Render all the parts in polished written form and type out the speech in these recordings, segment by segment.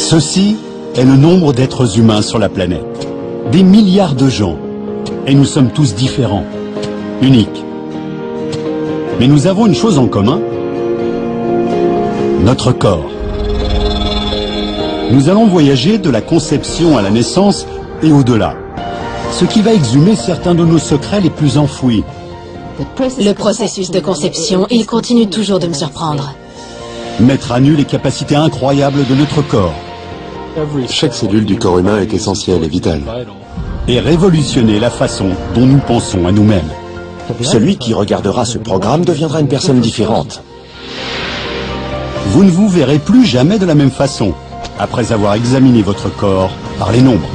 Ceci est le nombre d'êtres humains sur la planète. Des milliards de gens. Et nous sommes tous différents, uniques. Mais nous avons une chose en commun. Notre corps. Nous allons voyager de la conception à la naissance et au-delà. Ce qui va exhumer certains de nos secrets les plus enfouis. Le processus de conception, il continue toujours de me surprendre. Mettre à nu les capacités incroyables de notre corps. Chaque cellule du corps humain est essentielle et vitale. Et révolutionner la façon dont nous pensons à nous-mêmes. Celui qui regardera ce programme deviendra une personne différente. Vous ne vous verrez plus jamais de la même façon, après avoir examiné votre corps par les nombres.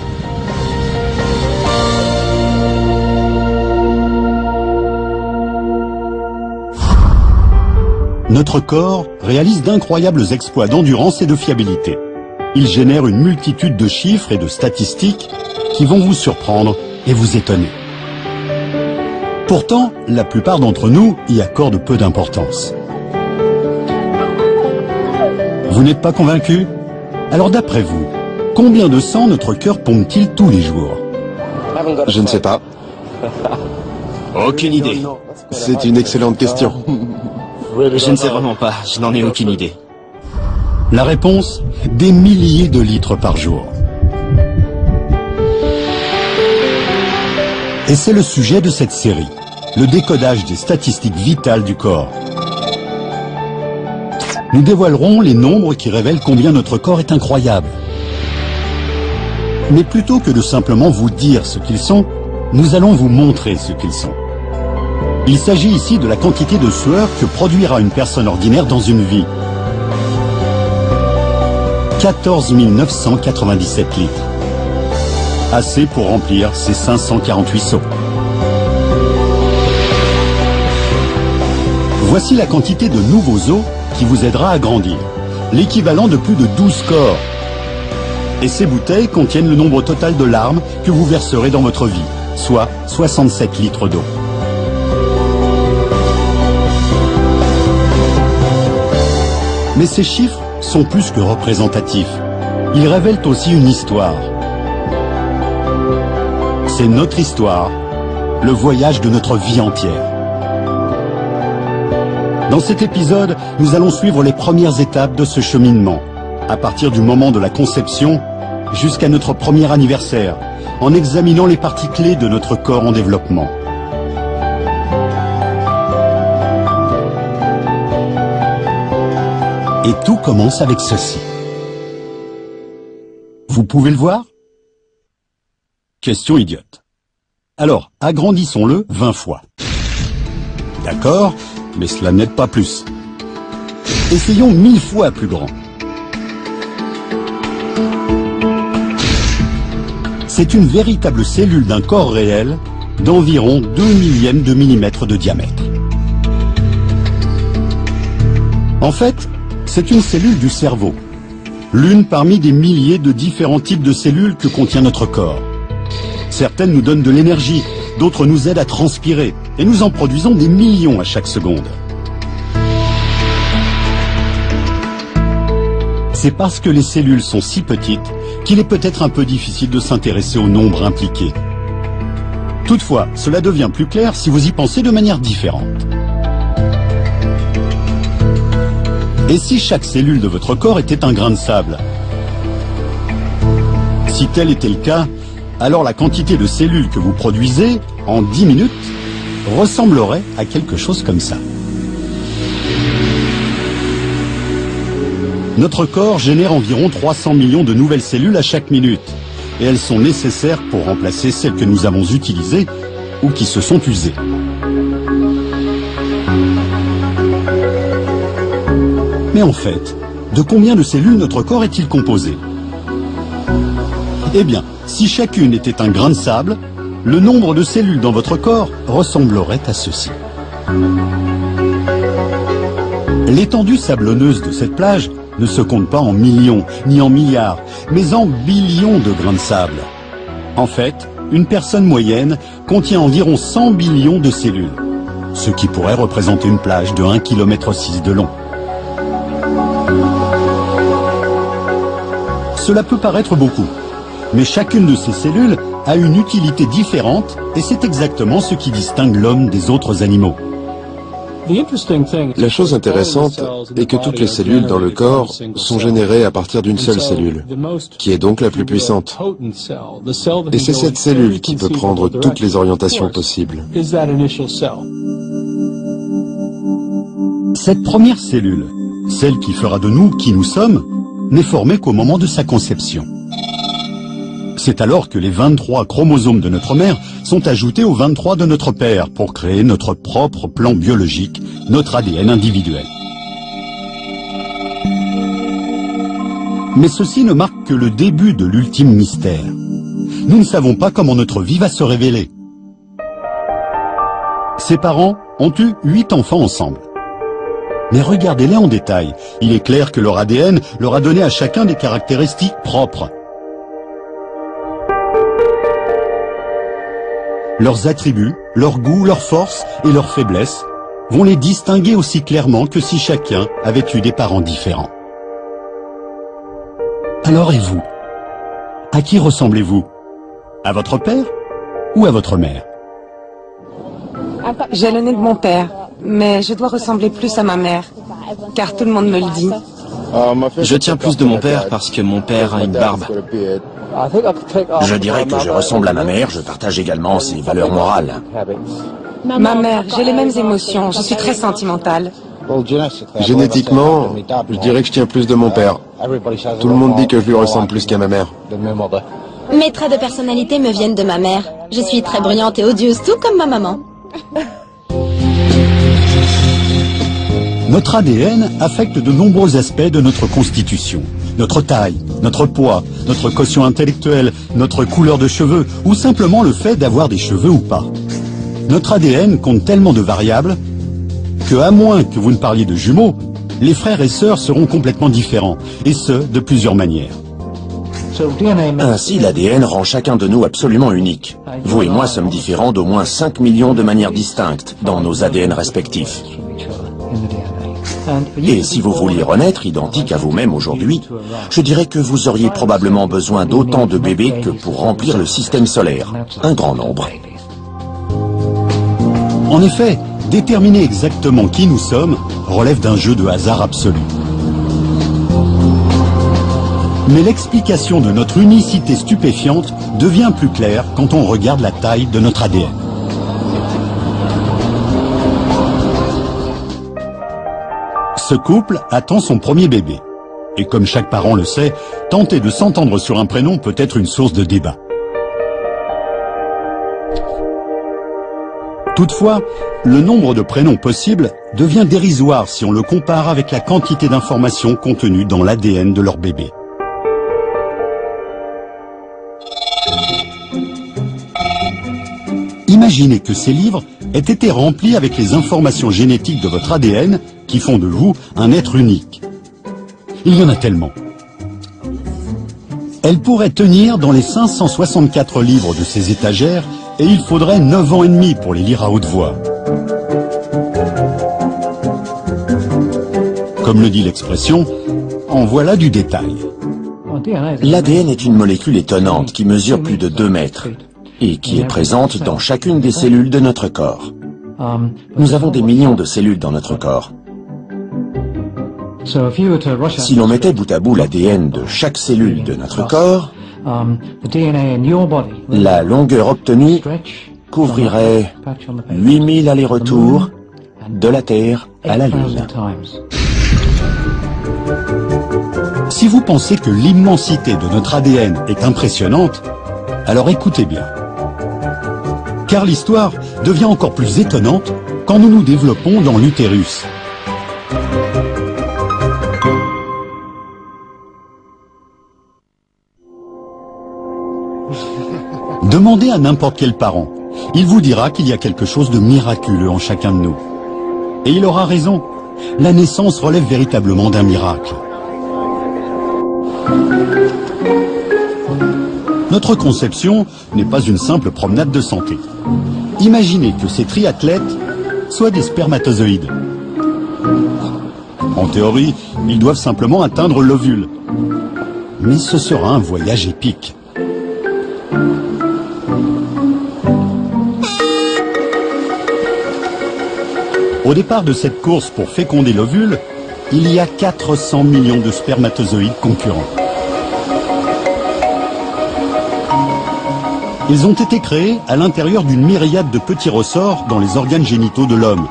Notre corps réalise d'incroyables exploits d'endurance et de fiabilité. Il génère une multitude de chiffres et de statistiques qui vont vous surprendre et vous étonner. Pourtant, la plupart d'entre nous y accordent peu d'importance. Vous n'êtes pas convaincu? Alors d'après vous, combien de sang notre cœur pompe-t-il tous les jours? Je ne sais pas. Aucune idée. C'est une excellente question. Je ne sais vraiment pas, je n'en ai aucune idée. La réponse, des milliers de litres par jour. Et c'est le sujet de cette série, le décodage des statistiques vitales du corps. Nous dévoilerons les nombres qui révèlent combien notre corps est incroyable. Mais plutôt que de simplement vous dire ce qu'ils sont, nous allons vous montrer ce qu'ils sont. Il s'agit ici de la quantité de sueur que produira une personne ordinaire dans une vie. 14 997 litres. Assez pour remplir ses 548 seaux. Voici la quantité de nouveaux os qui vous aidera à grandir. L'équivalent de plus de 12 corps. Et ces bouteilles contiennent le nombre total de larmes que vous verserez dans votre vie, soit 67 litres d'eau. Mais ces chiffres sont plus que représentatifs. Ils révèlent aussi une histoire. C'est notre histoire, le voyage de notre vie entière. Dans cet épisode, nous allons suivre les premières étapes de ce cheminement, à partir du moment de la conception jusqu'à notre premier anniversaire, en examinant les parties clés de notre corps en développement. Et tout commence avec ceci. Vous pouvez le voir? Question idiote. Alors, agrandissons-le 20 fois. D'accord, mais cela n'aide pas plus. Essayons 1000 fois plus grand. C'est une véritable cellule d'un corps réel d'environ 2 millièmes de millimètre de diamètre. En fait, c'est une cellule du cerveau, l'une parmi des milliers de différents types de cellules que contient notre corps. Certaines nous donnent de l'énergie, d'autres nous aident à transpirer, et nous en produisons des millions à chaque seconde. C'est parce que les cellules sont si petites qu'il est peut-être un peu difficile de s'intéresser au nombre impliqué. Toutefois, cela devient plus clair si vous y pensez de manière différente. Et si chaque cellule de votre corps était un grain de sable? Si tel était le cas, alors la quantité de cellules que vous produisez en 10 minutes ressemblerait à quelque chose comme ça. Notre corps génère environ 300 millions de nouvelles cellules à chaque minute, et elles sont nécessaires pour remplacer celles que nous avons utilisées ou qui se sont usées. Mais en fait, de combien de cellules notre corps est-il composé? Eh bien, si chacune était un grain de sable, le nombre de cellules dans votre corps ressemblerait à ceci. L'étendue sablonneuse de cette plage ne se compte pas en millions, ni en milliards, mais en billions de grains de sable. En fait, une personne moyenne contient environ 100 billions de cellules, ce qui pourrait représenter une plage de 1,6 km de long. Cela peut paraître beaucoup, mais chacune de ces cellules a une utilité différente et c'est exactement ce qui distingue l'homme des autres animaux. La chose intéressante est que toutes les cellules dans le corps sont générées à partir d'une seule cellule, qui est donc la plus puissante. Et c'est cette cellule qui peut prendre toutes les orientations possibles. Cette première cellule, celle qui fera de nous qui nous sommes, n'est formée qu'au moment de sa conception. C'est alors que les 23 chromosomes de notre mère sont ajoutés aux 23 de notre père pour créer notre propre plan biologique, notre ADN individuel. Mais ceci ne marque que le début de l'ultime mystère. Nous ne savons pas comment notre vie va se révéler. Ses parents ont eu 8 enfants ensemble. Mais regardez-les en détail. Il est clair que leur ADN leur a donné à chacun des caractéristiques propres. Leurs attributs, leurs goûts, leurs forces et leurs faiblesses vont les distinguer aussi clairement que si chacun avait eu des parents différents. Alors et vous? À qui ressemblez-vous? À votre père ou à votre mère? J'ai le nez de mon père, mais je dois ressembler plus à ma mère, car tout le monde me le dit. Je tiens plus de mon père parce que mon père a une barbe. Je dirais que je ressemble à ma mère, je partage également ses valeurs morales. Ma mère, j'ai les mêmes émotions, je suis très sentimentale. Génétiquement, je dirais que je tiens plus de mon père. Tout le monde dit que je lui ressemble plus qu'à ma mère. Mes traits de personnalité me viennent de ma mère. Je suis très bruyante et odieuse, tout comme ma maman. Notre ADN affecte de nombreux aspects de notre constitution. Notre taille, notre poids, notre quotient intellectuel, notre couleur de cheveux ou simplement le fait d'avoir des cheveux ou pas. Notre ADN compte tellement de variables que, à moins que vous ne parliez de jumeaux, les frères et sœurs seront complètement différents, et ce, de plusieurs manières. Ainsi, l'ADN rend chacun de nous absolument unique. Vous et moi sommes différents d'au moins 5 millions de manières distinctes dans nos ADN respectifs. Et si vous vouliez renaître identique à vous-même aujourd'hui, je dirais que vous auriez probablement besoin d'autant de bébés que pour remplir le système solaire. Un grand nombre. En effet, déterminer exactement qui nous sommes relève d'un jeu de hasard absolu. Mais l'explication de notre unicité stupéfiante devient plus claire quand on regarde la taille de notre ADN. Ce couple attend son premier bébé. Et comme chaque parent le sait, tenter de s'entendre sur un prénom peut être une source de débat. Toutefois, le nombre de prénoms possibles devient dérisoire si on le compare avec la quantité d'informations contenues dans l'ADN de leur bébé. Imaginez que ces livres aient été remplis avec les informations génétiques de votre ADN qui font de vous un être unique. Il y en a tellement. Elles pourraient tenir dans les 564 livres de ces étagères et il faudrait 9 ans et demi pour les lire à haute voix. Comme le dit l'expression, en voilà du détail. L'ADN est une molécule étonnante qui mesure plus de 2 mètres et qui est présente dans chacune des cellules de notre corps. Nous avons des millions de cellules dans notre corps. Si l'on mettait bout à bout l'ADN de chaque cellule de notre corps, la longueur obtenue couvrirait 8000 allers-retours de la Terre à la Lune. Si vous pensez que l'immensité de notre ADN est impressionnante, alors écoutez bien. Car l'histoire devient encore plus étonnante quand nous nous développons dans l'utérus. Demandez à n'importe quel parent. Il vous dira qu'il y a quelque chose de miraculeux en chacun de nous. Et il aura raison. La naissance relève véritablement d'un miracle. Notre conception n'est pas une simple promenade de santé. Imaginez que ces triathlètes soient des spermatozoïdes. En théorie, ils doivent simplement atteindre l'ovule. mais ce sera un voyage épique. Au départ de cette course pour féconder l'ovule, il y a 400 millions de spermatozoïdes concurrents. Ils ont été créés à l'intérieur d'une myriade de petits ressorts dans les organes génitaux de l'homme.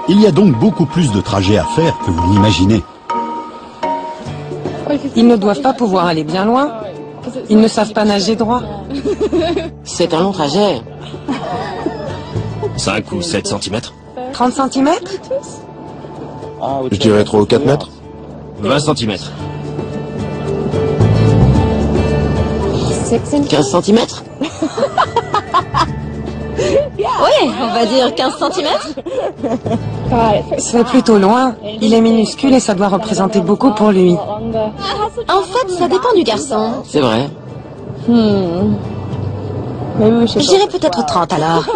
Il y a donc beaucoup plus de trajets à faire que vous l'imaginez. Ils ne doivent pas pouvoir aller bien loin. Ils ne savent pas nager droit. C'est un long trajet. 5 ou 7 cm. 30 cm? Je dirais 3 ou 4 mètres. 20 cm. 15 cm. Ouais, on va dire 15 cm. C'est plutôt loin. Il est minuscule et ça doit représenter beaucoup pour lui. En fait, ça dépend du garçon. C'est vrai. Je dirais peut-être 30 alors.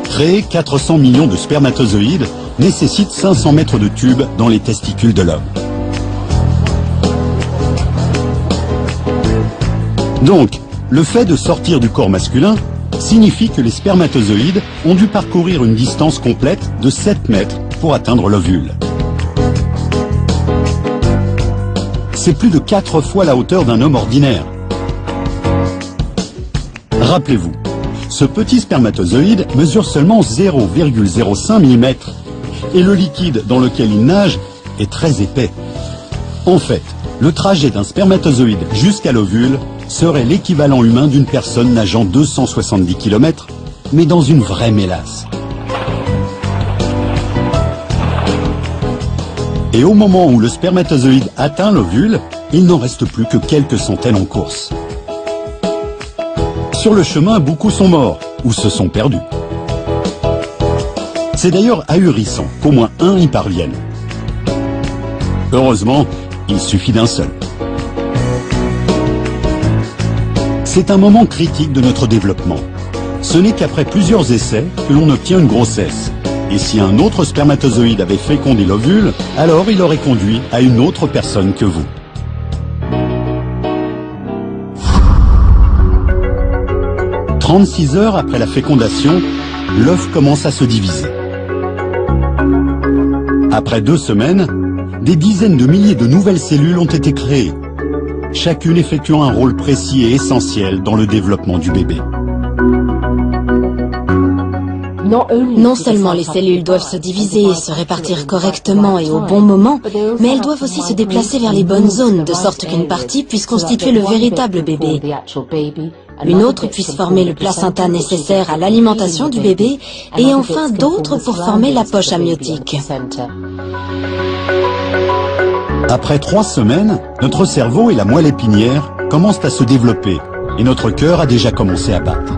Créer 400 millions de spermatozoïdes nécessite 500 mètres de tubes dans les testicules de l'homme. Donc, le fait de sortir du corps masculin signifie que les spermatozoïdes ont dû parcourir une distance complète de 7 mètres pour atteindre l'ovule. C'est plus de 4 fois la hauteur d'un homme ordinaire. Rappelez-vous, ce petit spermatozoïde mesure seulement 0,05 mm et le liquide dans lequel il nage est très épais. En fait, le trajet d'un spermatozoïde jusqu'à l'ovule serait l'équivalent humain d'une personne nageant 270 km, mais dans une vraie mélasse. Et au moment où le spermatozoïde atteint l'ovule, il n'en reste plus que quelques centaines en course. Sur le chemin, beaucoup sont morts ou se sont perdus. C'est d'ailleurs ahurissant qu'au moins un y parvienne. Heureusement, il suffit d'un seul. C'est un moment critique de notre développement. Ce n'est qu'après plusieurs essais que l'on obtient une grossesse. Et si un autre spermatozoïde avait fécondé l'ovule, alors il aurait conduit à une autre personne que vous. « 36 heures après la fécondation, l'œuf commence à se diviser. Après 2 semaines, des dizaines de milliers de nouvelles cellules ont été créées, chacune effectuant un rôle précis et essentiel dans le développement du bébé. Non seulement les cellules doivent se diviser et se répartir correctement et au bon moment, mais elles doivent aussi se déplacer vers les bonnes zones, de sorte qu'une partie puisse constituer le véritable bébé, une autre puisse former le placenta nécessaire à l'alimentation du bébé, et enfin d'autres pour former la poche amniotique. Après 3 semaines, notre cerveau et la moelle épinière commencent à se développer, et notre cœur a déjà commencé à battre.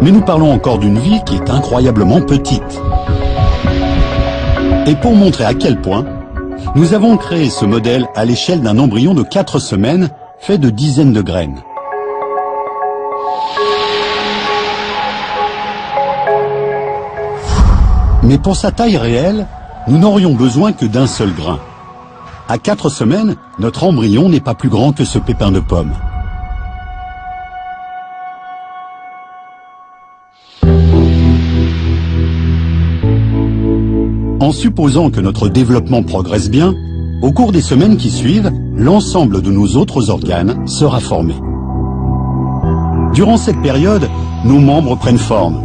Mais nous parlons encore d'une vie qui est incroyablement petite. Et pour montrer à quel point, nous avons créé ce modèle à l'échelle d'un embryon de 4 semaines, fait de dizaines de graines. Mais pour sa taille réelle, nous n'aurions besoin que d'un seul grain. À 4 semaines, notre embryon n'est pas plus grand que ce pépin de pomme. En supposant que notre développement progresse bien, au cours des semaines qui suivent, l'ensemble de nos autres organes sera formé. Durant cette période, nos membres prennent forme.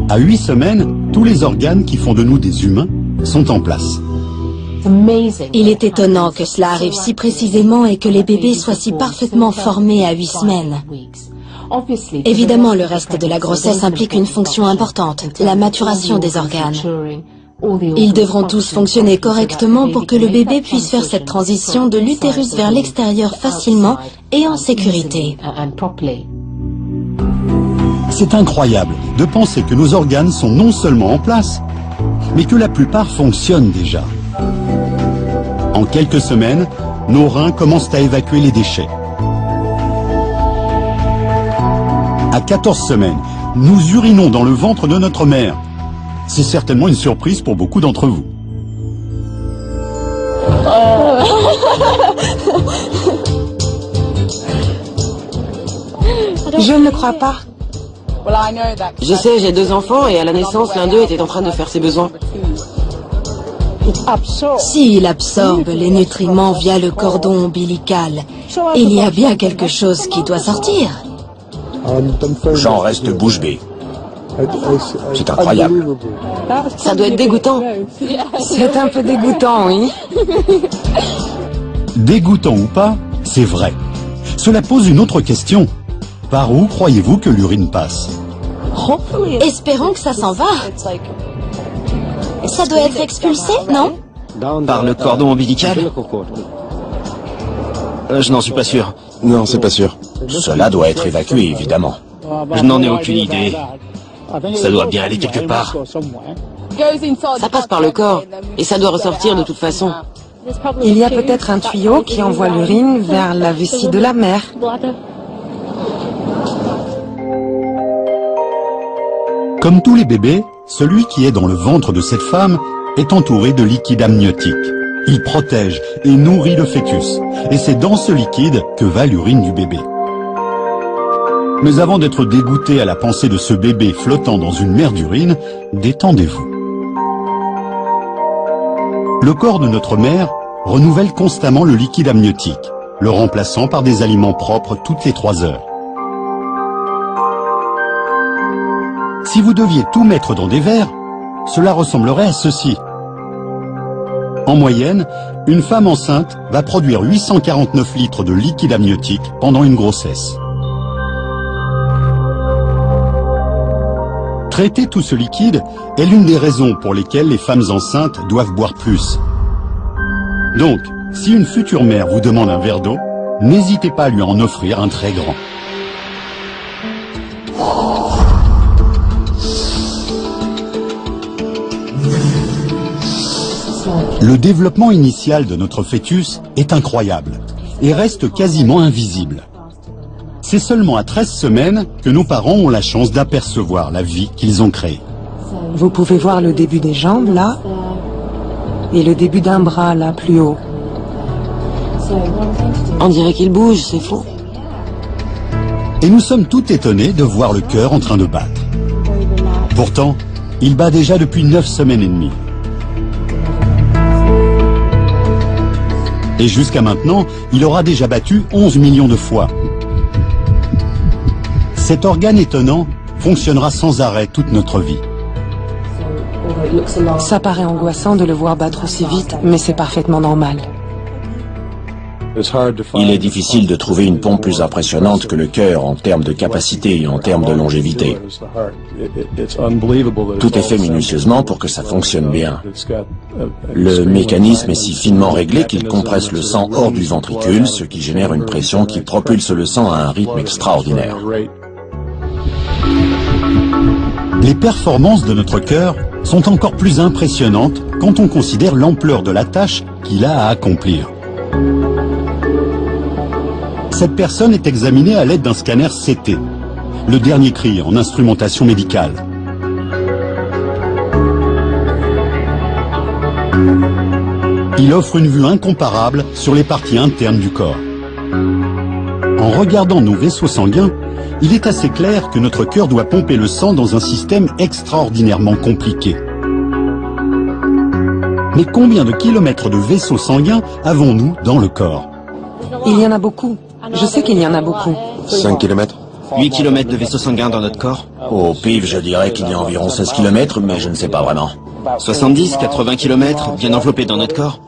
À 8 semaines, tous les organes qui font de nous des humains sont en place. Il est étonnant que cela arrive si précisément et que les bébés soient si parfaitement formés à 8 semaines. Évidemment, le reste de la grossesse implique une fonction importante, la maturation des organes. Ils devront tous fonctionner correctement pour que le bébé puisse faire cette transition de l'utérus vers l'extérieur facilement et en sécurité. C'est incroyable de penser que nos organes sont non seulement en place, mais que la plupart fonctionnent déjà. En quelques semaines, nos reins commencent à évacuer les déchets. À 14 semaines, nous urinons dans le ventre de notre mère. C'est certainement une surprise pour beaucoup d'entre vous. Je ne le crois pas. Je sais, j'ai 2 enfants et à la naissance, l'un d'eux était en train de faire ses besoins. S'il absorbe les nutriments via le cordon ombilical, il y a bien quelque chose qui doit sortir. J'en reste bouche bée. C'est incroyable. Ça doit être dégoûtant. C'est un peu dégoûtant, oui. Dégoûtant ou pas, c'est vrai. Cela pose une autre question. Par où croyez-vous que l'urine passe? Espérons que ça s'en va. Ça doit être expulsé, non? Par le cordon ombilical? Je n'en suis pas sûr. Non, c'est pas sûr. Cela doit être évacué, évidemment. Je n'en ai aucune idée. Ça doit bien aller quelque part. Ça passe par le corps et ça doit ressortir de toute façon. Il y a peut-être un tuyau qui envoie l'urine vers la vessie de la mère. Comme tous les bébés, celui qui est dans le ventre de cette femme est entouré de liquide amniotique. Il protège et nourrit le fœtus. Et c'est dans ce liquide que va l'urine du bébé. Mais avant d'être dégoûté à la pensée de ce bébé flottant dans une mer d'urine, détendez-vous. Le corps de notre mère renouvelle constamment le liquide amniotique, le remplaçant par des aliments propres toutes les 3 heures. Si vous deviez tout mettre dans des verres, cela ressemblerait à ceci. En moyenne, une femme enceinte va produire 849 litres de liquide amniotique pendant une grossesse. Traiter tout ce liquide est l'une des raisons pour lesquelles les femmes enceintes doivent boire plus. Donc, si une future mère vous demande un verre d'eau, n'hésitez pas à lui en offrir un très grand. Le développement initial de notre fœtus est incroyable et reste quasiment invisible. C'est seulement à 13 semaines que nos parents ont la chance d'apercevoir la vie qu'ils ont créée. Vous pouvez voir le début des jambes, là, et le début d'un bras, là, plus haut. On dirait qu'il bouge, c'est fou. Et nous sommes tout étonnés de voir le cœur en train de battre. Pourtant, il bat déjà depuis 9 semaines et demie. Et jusqu'à maintenant, il aura déjà battu 11 millions de fois. Cet organe étonnant fonctionnera sans arrêt toute notre vie. Ça paraît angoissant de le voir battre aussi vite, mais c'est parfaitement normal. Il est difficile de trouver une pompe plus impressionnante que le cœur en termes de capacité et en termes de longévité. Tout est fait minutieusement pour que ça fonctionne bien. Le mécanisme est si finement réglé qu'il compresse le sang hors du ventricule, ce qui génère une pression qui propulse le sang à un rythme extraordinaire. Les performances de notre cœur sont encore plus impressionnantes quand on considère l'ampleur de la tâche qu'il a à accomplir. Cette personne est examinée à l'aide d'un scanner CT, le dernier cri en instrumentation médicale. Il offre une vue incomparable sur les parties internes du corps. En regardant nos vaisseaux sanguins, il est assez clair que notre cœur doit pomper le sang dans un système extraordinairement compliqué. Mais combien de kilomètres de vaisseaux sanguins avons-nous dans le corps? Il y en a beaucoup. Je sais qu'il y en a beaucoup. 5 km? 8 km de vaisseaux sanguins dans notre corps. Au pif, je dirais qu'il y a environ 16 km, mais je ne sais pas vraiment. 70, 80 km bien enveloppés dans notre corps.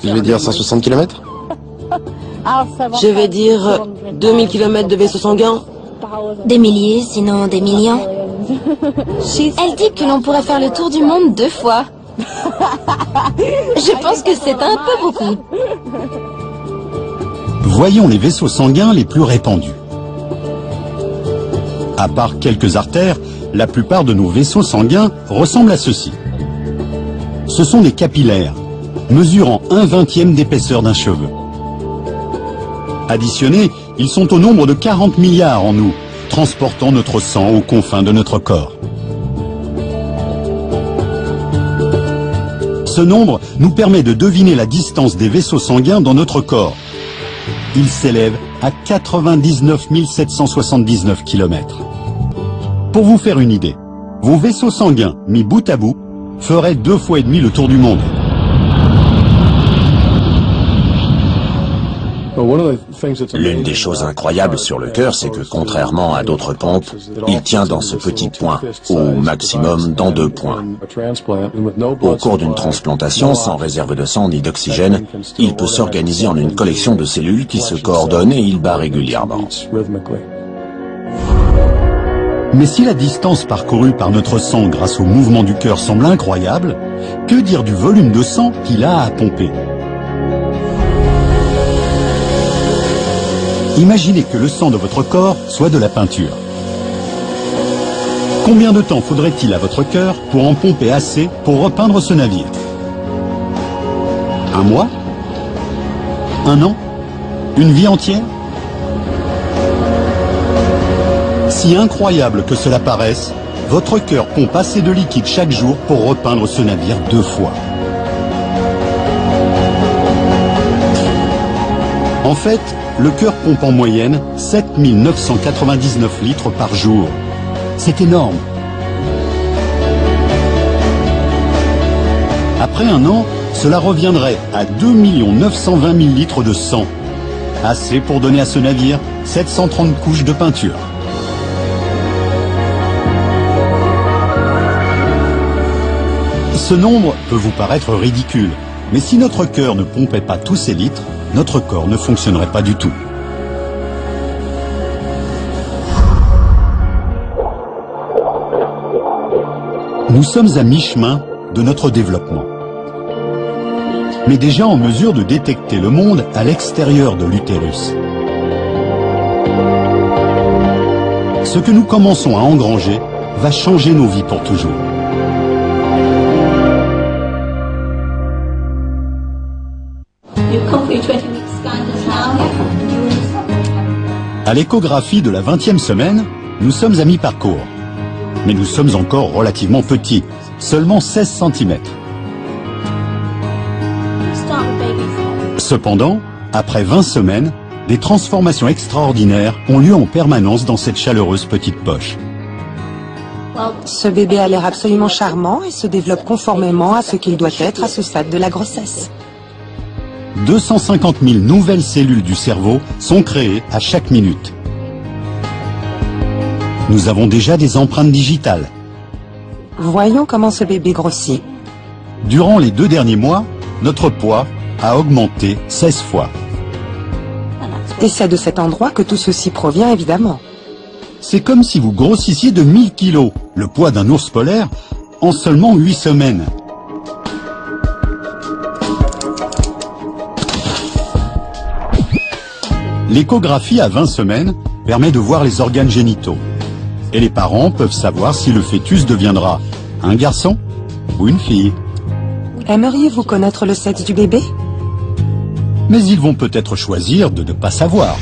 Je vais dire 160 km? Je vais dire 2000 km de vaisseaux sanguins. Des milliers, sinon des millions. Elle dit que l'on pourrait faire le tour du monde 2 fois. Je pense que c'est un peu beaucoup. Voyons les vaisseaux sanguins les plus répandus. À part quelques artères, la plupart de nos vaisseaux sanguins ressemblent à ceci. Ce sont des capillaires, mesurant 1/20 d'épaisseur d'un cheveu. Additionnés, ils sont au nombre de 40 milliards en nous, transportant notre sang aux confins de notre corps. Ce nombre nous permet de deviner la distance des vaisseaux sanguins dans notre corps. Il s'élève à 99 779 km. Pour vous faire une idée, vos vaisseaux sanguins mis bout à bout feraient 2 fois et demi le tour du monde. L'une des choses incroyables sur le cœur, c'est que contrairement à d'autres pompes, il tient dans ce petit point, au maximum dans 2 points. Au cours d'une transplantation, sans réserve de sang ni d'oxygène, il peut s'organiser en une collection de cellules qui se coordonnent et il bat régulièrement. Mais si la distance parcourue par notre sang grâce au mouvement du cœur semble incroyable, que dire du volume de sang qu'il a à pomper ? Imaginez que le sang de votre corps soit de la peinture. Combien de temps faudrait-il à votre cœur pour en pomper assez pour repeindre ce navire? 1 mois? 1 an? Une vie entière? Si incroyable que cela paraisse, votre cœur pompe assez de liquide chaque jour pour repeindre ce navire 2 fois. En fait, le cœur pompe en moyenne 7 999 litres par jour. C'est énorme. Après 1 an, cela reviendrait à 2 920 000 litres de sang. Assez pour donner à ce navire 730 couches de peinture. Ce nombre peut vous paraître ridicule, mais si notre cœur ne pompait pas tous ces litres, notre corps ne fonctionnerait pas du tout. Nous sommes à mi-chemin de notre développement. Mais déjà en mesure de détecter le monde à l'extérieur de l'utérus. Ce que nous commençons à engranger va changer nos vies pour toujours. À l'échographie de la 20e semaine, nous sommes à mi-parcours. Mais nous sommes encore relativement petits, seulement 16 cm. Cependant, après 20 semaines, des transformations extraordinaires ont lieu en permanence dans cette chaleureuse petite poche. Ce bébé a l'air absolument charmant et se développe conformément à ce qu'il doit être à ce stade de la grossesse. 250 000 nouvelles cellules du cerveau sont créées à chaque minute. Nous avons déjà des empreintes digitales. Voyons comment ce bébé grossit. Durant les 2 derniers mois, notre poids a augmenté 16 fois. Et c'est de cet endroit que tout ceci provient, évidemment. C'est comme si vous grossissiez de 1000 kilos, le poids d'un ours polaire, en seulement 8 semaines. L'échographie à 20 semaines permet de voir les organes génitaux. Et les parents peuvent savoir si le fœtus deviendra un garçon ou une fille. Aimeriez-vous connaître le sexe du bébé? Mais ils vont peut-être choisir de ne pas savoir.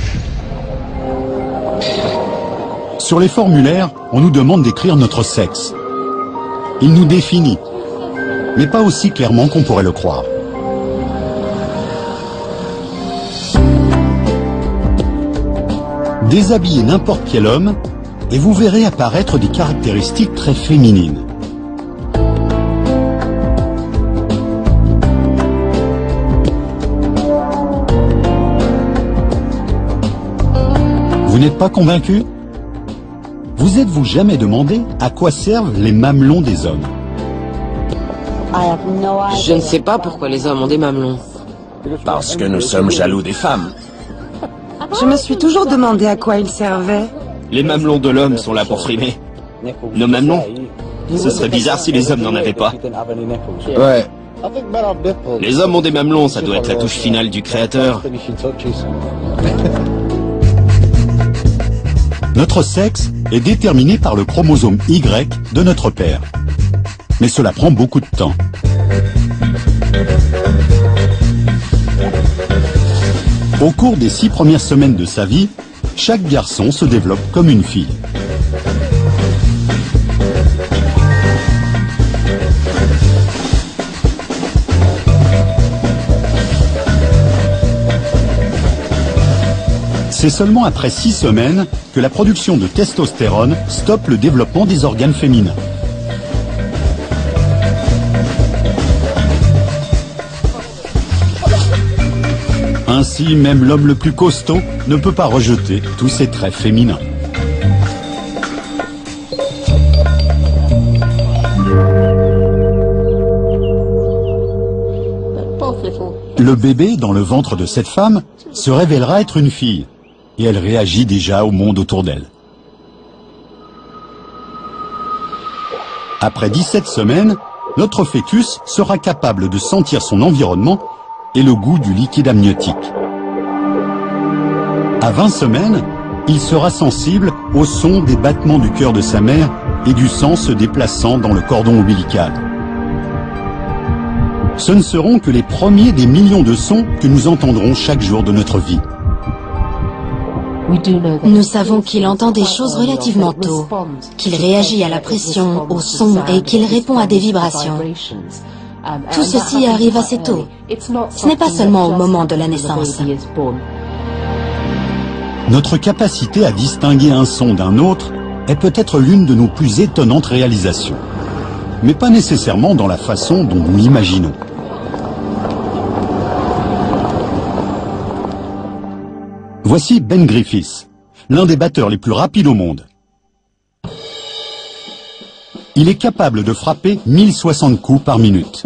Sur les formulaires, on nous demande d'écrire notre sexe. Il nous définit, mais pas aussi clairement qu'on pourrait le croire. Déshabillez n'importe quel homme et vous verrez apparaître des caractéristiques très féminines. Vous n'êtes pas convaincu? Vous êtes-vous jamais demandé à quoi servent les mamelons des hommes? Je ne sais pas pourquoi les hommes ont des mamelons. Parce que nous sommes jaloux des femmes. Je me suis toujours demandé à quoi ils servaient. Les mamelons de l'homme sont là pour frimer. Nos mamelons? Ce serait bizarre si les hommes n'en avaient pas. Ouais. Les hommes ont des mamelons, ça doit être la touche finale du créateur. Notre sexe est déterminé par le chromosome Y de notre père. Mais cela prend beaucoup de temps. Au cours des 6 premières semaines de sa vie, chaque garçon se développe comme une fille. C'est seulement après 6 semaines que la production de testostérone stoppe le développement des organes féminins. Ainsi, même l'homme le plus costaud ne peut pas rejeter tous ses traits féminins. Le bébé dans le ventre de cette femme se révélera être une fille, et elle réagit déjà au monde autour d'elle. Après 17 semaines, notre fœtus sera capable de sentir son environnement et le goût du liquide amniotique. À 20 semaines, il sera sensible au son des battements du cœur de sa mère et du sang se déplaçant dans le cordon ombilical. Ce ne seront que les premiers des millions de sons que nous entendrons chaque jour de notre vie. Nous savons qu'il entend des choses relativement tôt, qu'il réagit à la pression, au son et qu'il répond à des vibrations. Tout ceci arrive assez tôt. Ce n'est pas seulement au moment de la naissance. Notre capacité à distinguer un son d'un autre est peut-être l'une de nos plus étonnantes réalisations, mais pas nécessairement dans la façon dont nous l'imaginons. Voici Ben Griffiths, l'un des batteurs les plus rapides au monde. Il est capable de frapper 1060 coups par minute.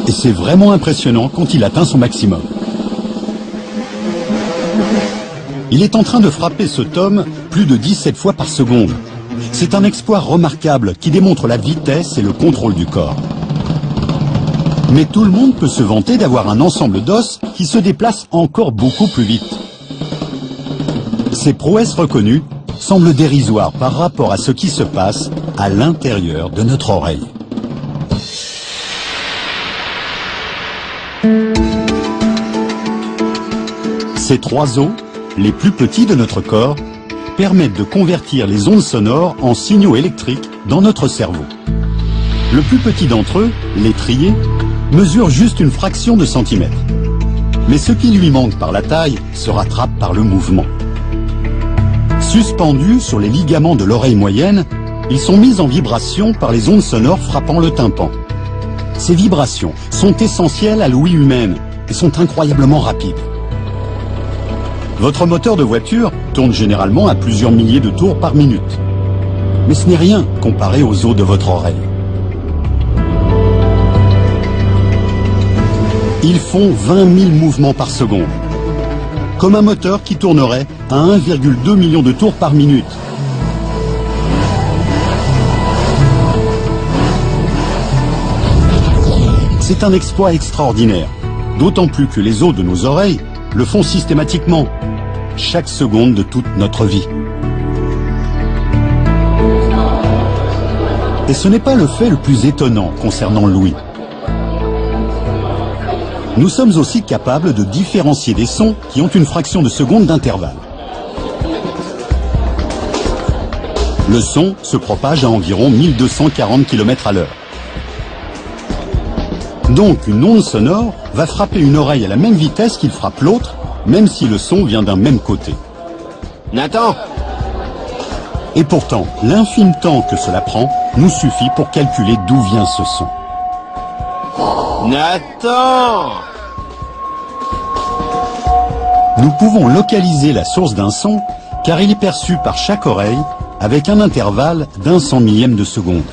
Et c'est vraiment impressionnant quand il atteint son maximum. Il est en train de frapper ce tome plus de 17 fois par seconde. C'est un exploit remarquable qui démontre la vitesse et le contrôle du corps. Mais tout le monde peut se vanter d'avoir un ensemble d'os qui se déplace encore beaucoup plus vite. Ces prouesses reconnues semblent dérisoires par rapport à ce qui se passe à l'intérieur de notre oreille. Ces 3 os, les plus petits de notre corps, permettent de convertir les ondes sonores en signaux électriques dans notre cerveau. Le plus petit d'entre eux, l'étrier, mesure juste une fraction de centimètre. Mais ce qui lui manque par la taille se rattrape par le mouvement. Suspendus sur les ligaments de l'oreille moyenne, ils sont mis en vibration par les ondes sonores frappant le tympan. Ces vibrations sont essentielles à l'ouïe humaine et sont incroyablement rapides. Votre moteur de voiture tourne généralement à plusieurs milliers de tours par minute. Mais ce n'est rien comparé aux os de votre oreille. Ils font 20 000 mouvements par seconde, comme un moteur qui tournerait à 1,2 million de tours par minute. C'est un exploit extraordinaire, d'autant plus que les os de nos oreilles le font systématiquement, chaque seconde de toute notre vie. Et ce n'est pas le fait le plus étonnant concernant l'ouïe. Nous sommes aussi capables de différencier des sons qui ont une fraction de seconde d'intervalle. Le son se propage à environ 1240 km à l'heure. Donc une onde sonore va frapper une oreille à la même vitesse qu'il frappe l'autre, même si le son vient d'un même côté. Nathan! Et pourtant, l'infime temps que cela prend nous suffit pour calculer d'où vient ce son. Nathan! Nous pouvons localiser la source d'un son car il est perçu par chaque oreille avec un intervalle d'un 100 millième de seconde.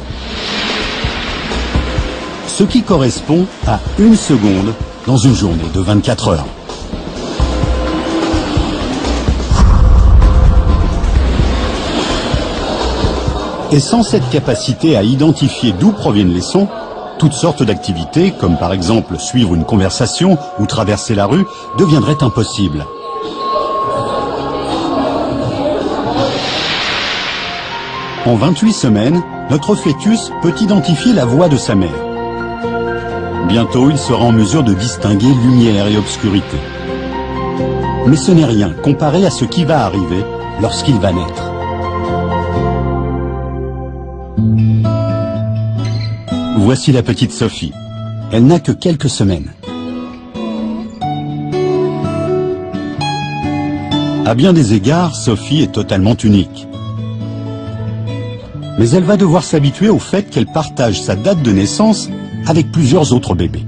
Ce qui correspond à 1 seconde dans une journée de 24 heures. Et sans cette capacité à identifier d'où proviennent les sons, toutes sortes d'activités, comme par exemple suivre une conversation ou traverser la rue, deviendraient impossibles. En 28 semaines, notre fœtus peut identifier la voix de sa mère. Bientôt, il sera en mesure de distinguer lumière et obscurité. Mais ce n'est rien comparé à ce qui va arriver lorsqu'il va naître. Voici la petite Sophie. Elle n'a que quelques semaines. À bien des égards, Sophie est totalement unique. Mais elle va devoir s'habituer au fait qu'elle partage sa date de naissance avec plusieurs autres bébés.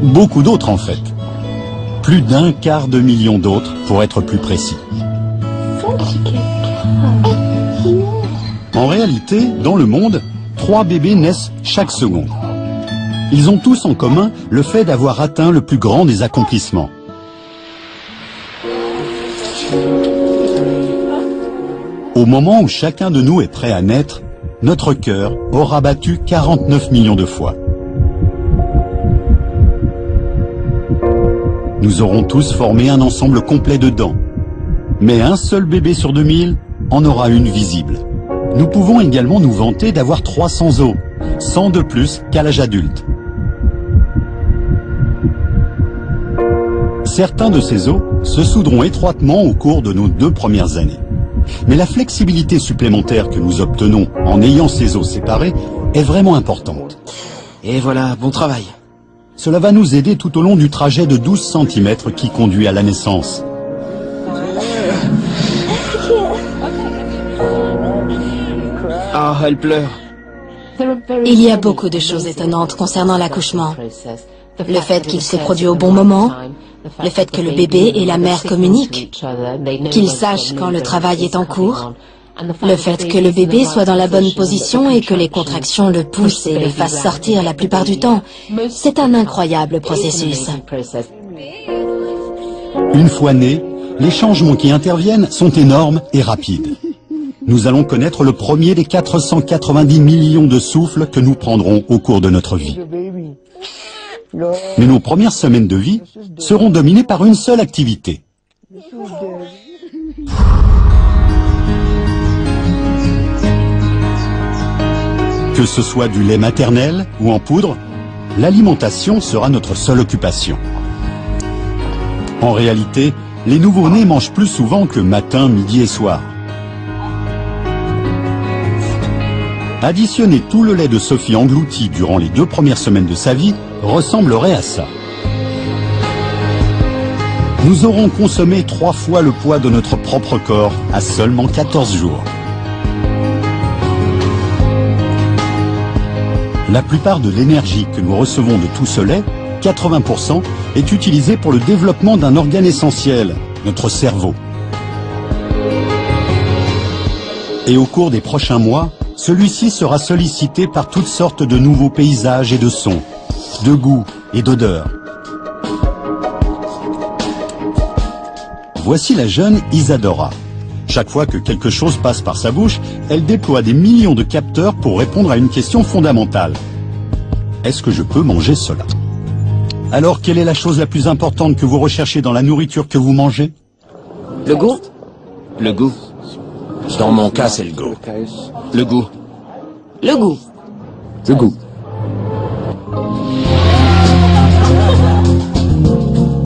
Beaucoup d'autres en fait. Plus d'1/4 de million d'autres pour être plus précis. En réalité, dans le monde, 3 bébés naissent chaque seconde. Ils ont tous en commun le fait d'avoir atteint le plus grand des accomplissements. Au moment où chacun de nous est prêt à naître, notre cœur aura battu 49 millions de fois. Nous aurons tous formé un ensemble complet de dents. Mais un seul bébé sur 2000 en aura une visible. Nous pouvons également nous vanter d'avoir 300 os, 100 de plus qu'à l'âge adulte. Certains de ces os se soudront étroitement au cours de nos 2 premières années. Mais la flexibilité supplémentaire que nous obtenons en ayant ces os séparés est vraiment importante. Et voilà, bon travail. Cela va nous aider tout au long du trajet de 12 cm qui conduit à la naissance. Ah, elle pleure. Il y a beaucoup de choses étonnantes concernant l'accouchement. Le fait qu'il se produit au bon moment, le fait que le bébé et la mère communiquent, qu'ils sachent quand le travail est en cours, le fait que le bébé soit dans la bonne position et que les contractions le poussent et le fassent sortir la plupart du temps. C'est un incroyable processus. Une fois né, les changements qui interviennent sont énormes et rapides. Nous allons connaître le premier des 490 millions de souffles que nous prendrons au cours de notre vie. Mais nos premières semaines de vie seront dominées par une seule activité. Que ce soit du lait maternel ou en poudre, l'alimentation sera notre seule occupation. En réalité, les nouveau-nés mangent plus souvent que matin, midi et soir. Additionner tout le lait de Sophie englouti durant les 2 premières semaines de sa vie ressemblerait à ça. Nous aurons consommé 3 fois le poids de notre propre corps à seulement 14 jours. La plupart de l'énergie que nous recevons de tout ce lait, 80%, est utilisée pour le développement d'un organe essentiel, notre cerveau. Et au cours des prochains mois, celui-ci sera sollicité par toutes sortes de nouveaux paysages et de sons, de goûts et d'odeurs. Voici la jeune Isadora. Chaque fois que quelque chose passe par sa bouche, elle déploie des millions de capteurs pour répondre à une question fondamentale. Est-ce que je peux manger cela? Alors, quelle est la chose la plus importante que vous recherchez dans la nourriture que vous mangez? Le goût? Le goût. Dans mon cas, c'est le goût. Le goût. Le goût. Le goût.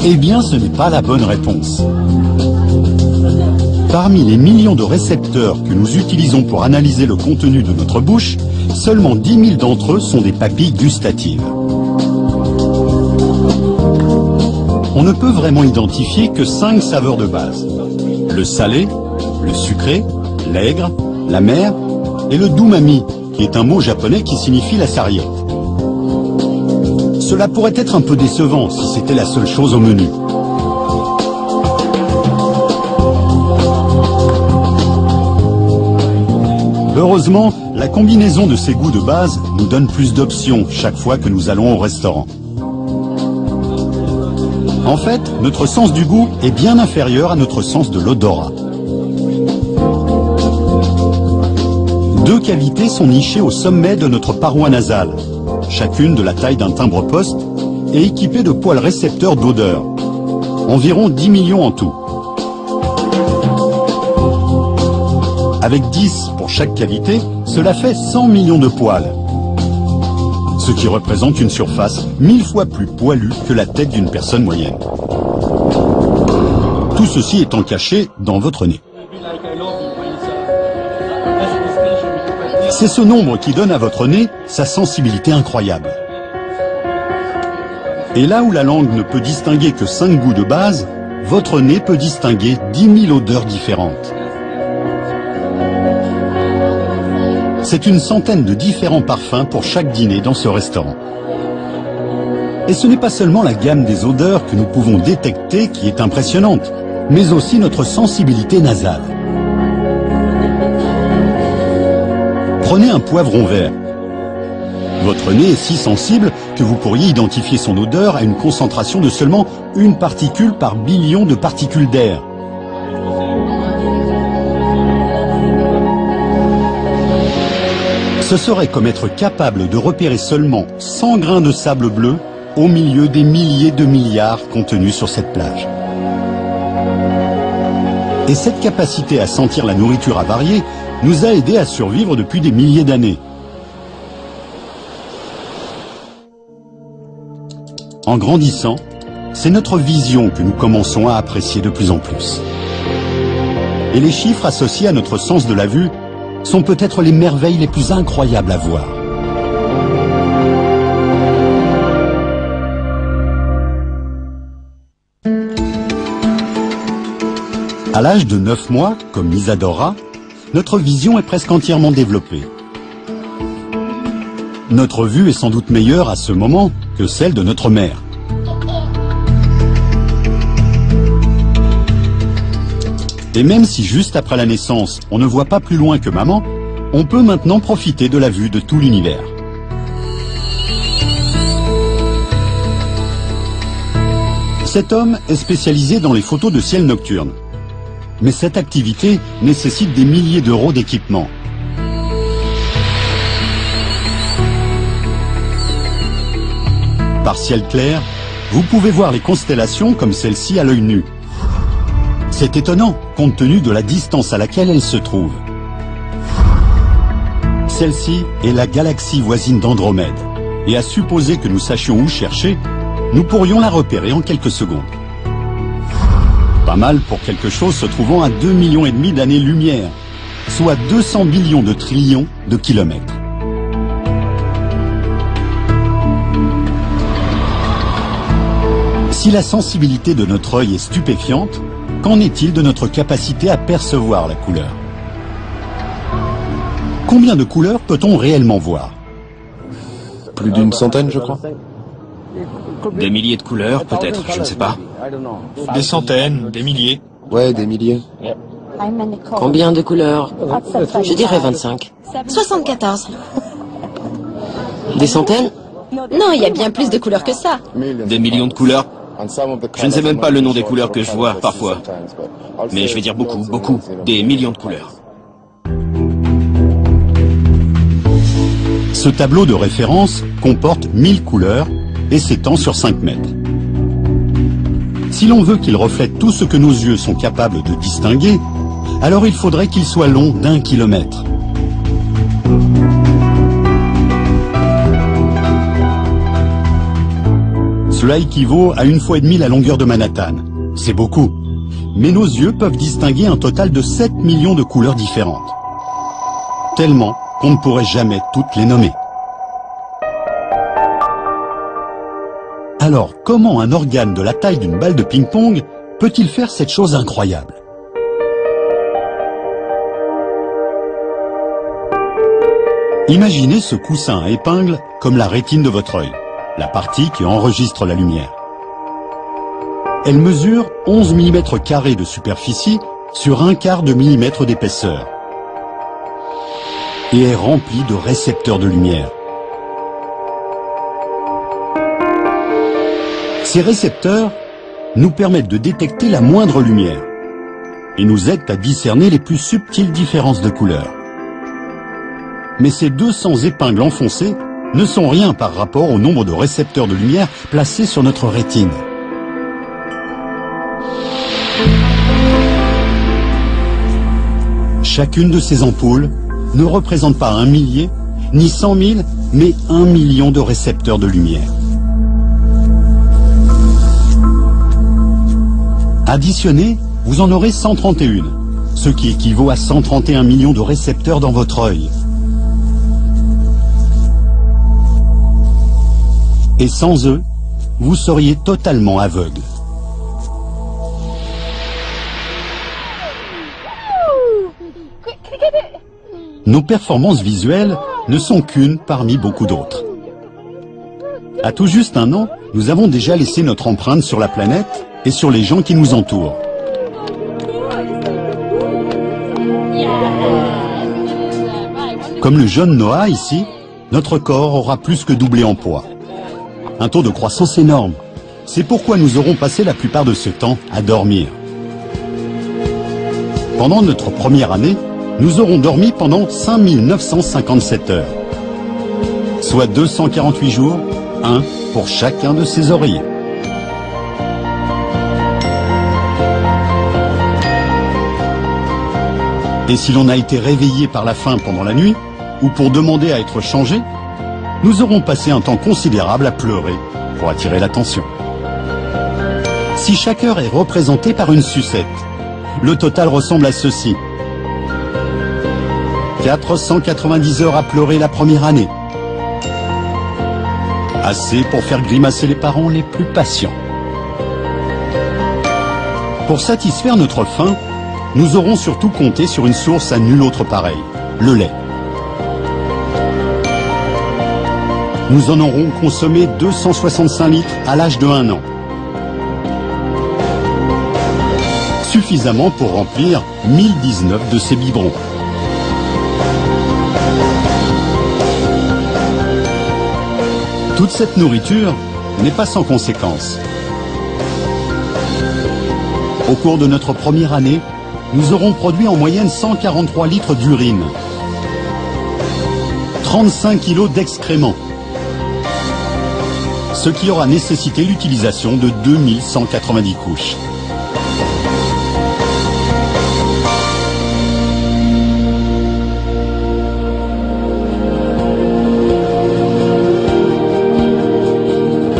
Eh bien, ce n'est pas la bonne réponse. Parmi les millions de récepteurs que nous utilisons pour analyser le contenu de notre bouche, seulement 10 000 d'entre eux sont des papilles gustatives. On ne peut vraiment identifier que 5 saveurs de base. Le salé, le sucré, l'aigre, l'amer et le umami, qui est un mot japonais qui signifie la sarriette. Cela pourrait être un peu décevant si c'était la seule chose au menu. Heureusement, la combinaison de ces goûts de base nous donne plus d'options chaque fois que nous allons au restaurant. En fait, notre sens du goût est bien inférieur à notre sens de l'odorat. 2 cavités sont nichées au sommet de notre paroi nasale, chacune de la taille d'un timbre-poste et équipée de poils récepteurs d'odeur. Environ 10 millions en tout. Avec 10 pour chaque cavité, cela fait 100 millions de poils. Ce qui représente une surface 1000 fois plus poilue que la tête d'une personne moyenne. Tout ceci étant caché dans votre nez. C'est ce nombre qui donne à votre nez sa sensibilité incroyable. Et là où la langue ne peut distinguer que 5 goûts de base, votre nez peut distinguer 10 000 odeurs différentes. C'est une centaine de différents parfums pour chaque dîner dans ce restaurant. Et ce n'est pas seulement la gamme des odeurs que nous pouvons détecter qui est impressionnante, mais aussi notre sensibilité nasale. Prenez un poivron vert. Votre nez est si sensible que vous pourriez identifier son odeur à une concentration de seulement 1 particule par billion de particules d'air. Ce serait comme être capable de repérer seulement 100 grains de sable bleu au milieu des milliers de milliards contenus sur cette plage. Et cette capacité à sentir la nourriture avariée nous a aidés à survivre depuis des milliers d'années. En grandissant, c'est notre vision que nous commençons à apprécier de plus en plus. Et les chiffres associés à notre sens de la vue sont peut-être les merveilles les plus incroyables à voir. À l'âge de 9 mois, comme Isadora, notre vision est presque entièrement développée. Notre vue est sans doute meilleure à ce moment que celle de notre mère. Et même si juste après la naissance, on ne voit pas plus loin que maman, on peut maintenant profiter de la vue de tout l'univers. Cet homme est spécialisé dans les photos de ciel nocturne. Mais cette activité nécessite des milliers d'euros d'équipement. Par ciel clair, vous pouvez voir les constellations comme celle-ci à l'œil nu. C'est étonnant, compte tenu de la distance à laquelle elles se trouvent. Celle-ci est la galaxie voisine d'Andromède, et à supposer que nous sachions où chercher, nous pourrions la repérer en quelques secondes. Pas mal pour quelque chose se trouvant à 2,5 millions d'années-lumière, soit 200 billions de trillions de kilomètres. Si la sensibilité de notre œil est stupéfiante, qu'en est-il de notre capacité à percevoir la couleur? Combien de couleurs peut-on réellement voir? Plus d'une centaine, je crois. Des milliers de couleurs, peut-être, je ne sais pas. Des centaines, des milliers. Ouais, des milliers. Combien de couleurs? Je dirais 25. 74. Des centaines? Non, il y a bien plus de couleurs que ça. Des millions de couleurs. Je ne sais même pas le nom des couleurs que je vois parfois. Mais je vais dire beaucoup, beaucoup. Des millions de couleurs. Ce tableau de référence comporte 1000 couleurs et s'étend sur 5 mètres. Si l'on veut qu'il reflète tout ce que nos yeux sont capables de distinguer, alors il faudrait qu'il soit long d'1 kilomètre. Cela équivaut à 1,5 fois la longueur de Manhattan. C'est beaucoup. Mais nos yeux peuvent distinguer un total de 7 millions de couleurs différentes. Tellement qu'on ne pourrait jamais toutes les nommer. Alors, comment un organe de la taille d'une balle de ping-pong peut-il faire cette chose incroyable? Imaginez ce coussin à épingles comme la rétine de votre œil, la partie qui enregistre la lumière. Elle mesure 11 mm² de superficie sur 1/4 de millimètre d'épaisseur et est remplie de récepteurs de lumière. Ces récepteurs nous permettent de détecter la moindre lumière et nous aident à discerner les plus subtiles différences de couleurs. Mais ces 200 épingles enfoncées ne sont rien par rapport au nombre de récepteurs de lumière placés sur notre rétine. Chacune de ces ampoules ne représente pas 1 millier, ni 100 000, mais 1 million de récepteurs de lumière. Additionnez, vous en aurez 131, ce qui équivaut à 131 millions de récepteurs dans votre œil. Et sans eux, vous seriez totalement aveugle. Nos performances visuelles ne sont qu'une parmi beaucoup d'autres. À tout juste 1 an, nous avons déjà laissé notre empreinte sur la planète et sur les gens qui nous entourent. Comme le jeune Noah ici, notre corps aura plus que doublé en poids. Un taux de croissance énorme. C'est pourquoi nous aurons passé la plupart de ce temps à dormir. Pendant notre première année, nous aurons dormi pendant 5957 heures, soit 248 jours, un pour chacun de ces oreillers. Et si l'on a été réveillé par la faim pendant la nuit, ou pour demander à être changé, nous aurons passé un temps considérable à pleurer pour attirer l'attention. Si chaque heure est représentée par une sucette, le total ressemble à ceci. 490 heures à pleurer la première année. Assez pour faire grimacer les parents les plus patients. Pour satisfaire notre faim, nous aurons surtout compté sur une source à nulle autre pareille, le lait. Nous en aurons consommé 265 litres à l'âge de 1 an. Suffisamment pour remplir 1019 de ces biberons. Toute cette nourriture n'est pas sans conséquences. Au cours de notre première année, nous aurons produit en moyenne 143 litres d'urine, 35 kilos d'excréments, ce qui aura nécessité l'utilisation de 2190 couches.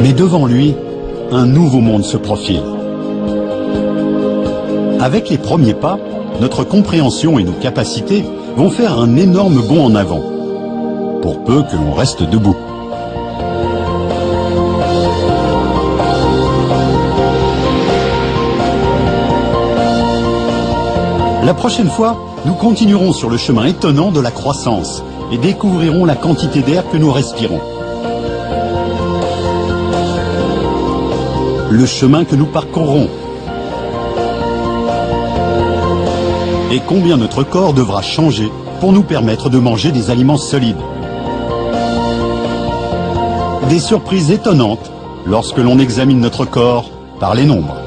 Mais devant lui, un nouveau monde se profile. Avec les premiers pas, notre compréhension et nos capacités vont faire un énorme bond en avant, pour peu que l'on reste debout. La prochaine fois, nous continuerons sur le chemin étonnant de la croissance et découvrirons la quantité d'air que nous respirons. Le chemin que nous parcourrons et combien notre corps devra changer pour nous permettre de manger des aliments solides. Des surprises étonnantes lorsque l'on examine notre corps par les nombres.